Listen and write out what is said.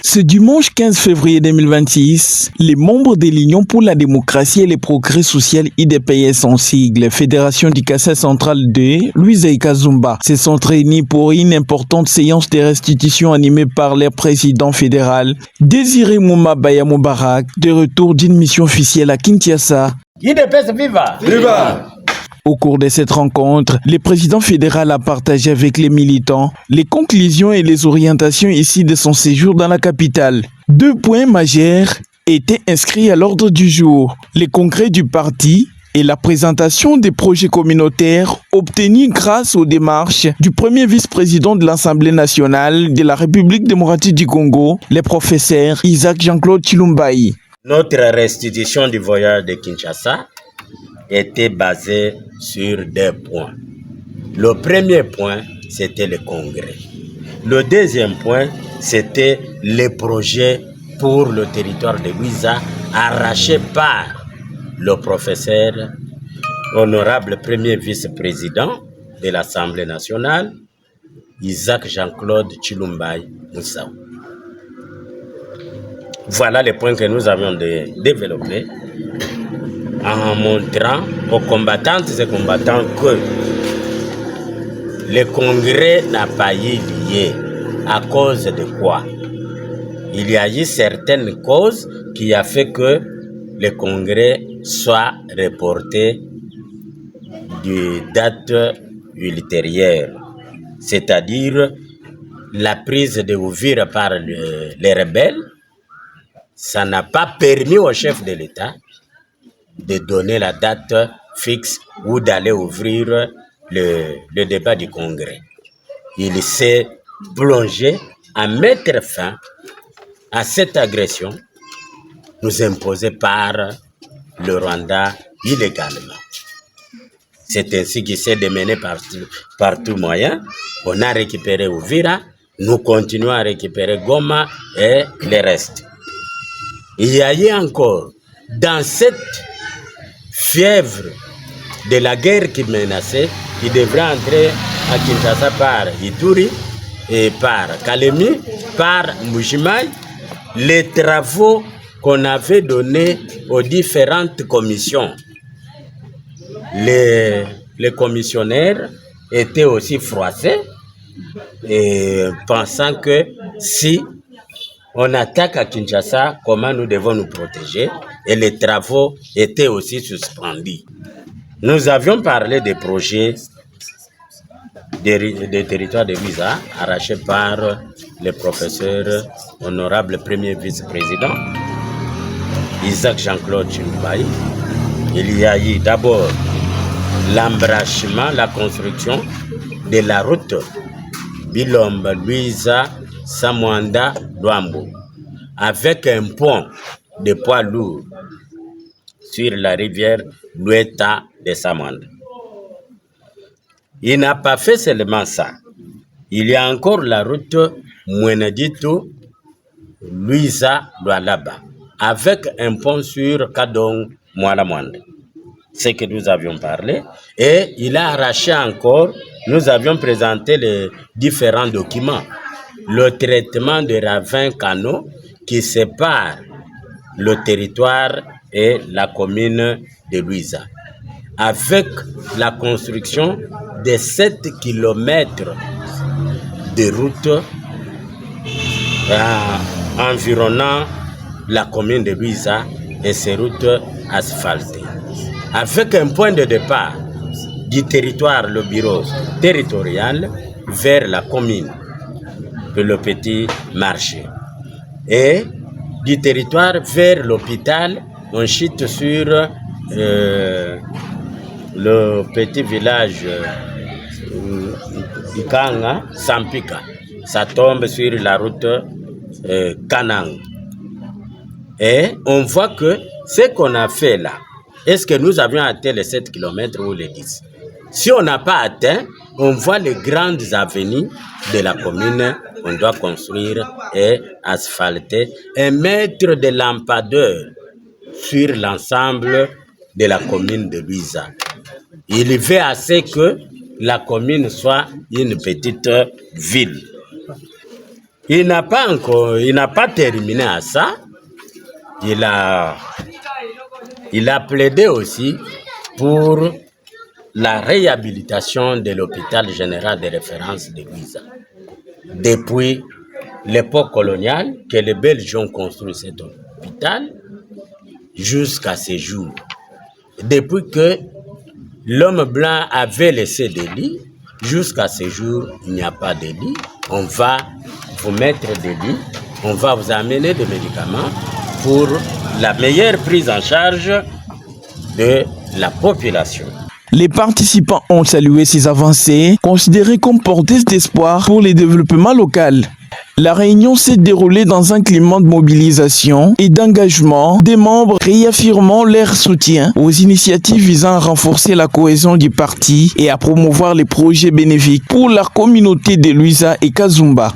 Ce dimanche 15 février 2026, les membres de l'Union pour la démocratie et le progrès social IDPS en sigle, Fédération du Kassai Central 2, Louise Kazumba, se sont réunis pour une importante séance de restitution animée par leur président fédéral, Désiré Mouma Baya Moubarak, de retour d'une mission officielle à Kinshasa. IDPS viva! Viva! Au cours de cette rencontre, le président fédéral a partagé avec les militants les conclusions et les orientations ici de son séjour dans la capitale. 2 points majeurs étaient inscrits à l'ordre du jour. Les congrès du parti et la présentation des projets communautaires obtenus grâce aux démarches du premier vice-président de l'Assemblée nationale de la République démocratique du Congo, le professeur Isaac Jean-Claude Chilumbaï. Notre restitution du voyage de Kinshasa était basée sur 2 points. Le premier point, c'était le congrès. Le deuxième point, c'était les projets pour le territoire de Louisa arrachés par le professeur, honorable premier vice-président de l'Assemblée nationale, Isaac Jean-Claude Chilumbaï Moussaou. Voilà les points que nous avions développés en montrant aux combattantes et combattants que le congrès n'a pas eu lieu. À cause de quoi? Il y a eu certaines causes qui ont fait que le congrès soit reporté de date ultérieure, c'est-à-dire la prise de Ouvira par les rebelles. Ça n'a pas permis au chef de l'État de donner la date fixe ou d'aller ouvrir le débat du Congrès. Il s'est plongé à mettre fin à cette agression nous imposée par le Rwanda illégalement. C'est ainsi qu'il s'est démené par tout moyen. On a récupéré Ouvira, nous continuons à récupérer Goma et le reste. Il y a eu encore, dans cette fièvre de la guerre qui menaçait, il devrait entrer à Kinshasa par Ituri et par Kalemi, par Mujimai, les travaux qu'on avait donnés aux différentes commissions. Les commissionnaires étaient aussi froissés et pensant que si on attaque à Kinshasa, comment nous devons nous protéger? Et les travaux étaient aussi suspendus. Nous avions parlé des projets des territoires de Louisa arrachés par le professeur honorable premier vice-président Isaac Jean-Claude Chilumbaï. Il y a eu d'abord l'embrachement, la construction de la route Bilombe, Louisa, Samouanda, Douambo, avec un pont de poids lourd sur la rivière Loueta de Samouanda. Il n'a pas fait seulement ça. Il y a encore la route Mwenedito, Louisa, Doualaba, avec un pont sur Kadong, Moualamouanda. C'est que nous avions parlé. Et il a arraché encore, nous avions présenté les différents documents. Le traitement des ravins canaux qui séparent le territoire et la commune de Louisa, avec la construction de 7 kilomètres de route environnant la commune de Louisa et ces routes asphaltées, avec un point de départ du territoire, le bureau territorial, vers la commune de le petit marché. Et du territoire vers l'hôpital, on chute sur le petit village Ikanga, Sampika. Ça tombe sur la route Kanang. Et on voit que ce qu'on a fait là, est-ce que nous avions atteint les 7 km ou les 10? Si on n'a pas atteint, on voit les grandes avenues de la commune qu'on doit construire et asphalter et mettre des lampadaires sur l'ensemble de la commune de Louisa. Il fait assez que la commune soit une petite ville. il n'a pas terminé à ça. Il a plaidé aussi pour la réhabilitation de l'hôpital général de référence de Luiza. Depuis l'époque coloniale, que les Belges ont construit cet hôpital, jusqu'à ces jours. Depuis que l'homme blanc avait laissé des lits, jusqu'à ce jour, il n'y a pas de lits. On va vous mettre des lits, on va vous amener des médicaments pour la meilleure prise en charge de la population. Les participants ont salué ces avancées, considérées comme porteuses d'espoir pour le développement local. La réunion s'est déroulée dans un climat de mobilisation et d'engagement des membres réaffirmant leur soutien aux initiatives visant à renforcer la cohésion du parti et à promouvoir les projets bénéfiques pour la communauté de Luiza et Kazumba.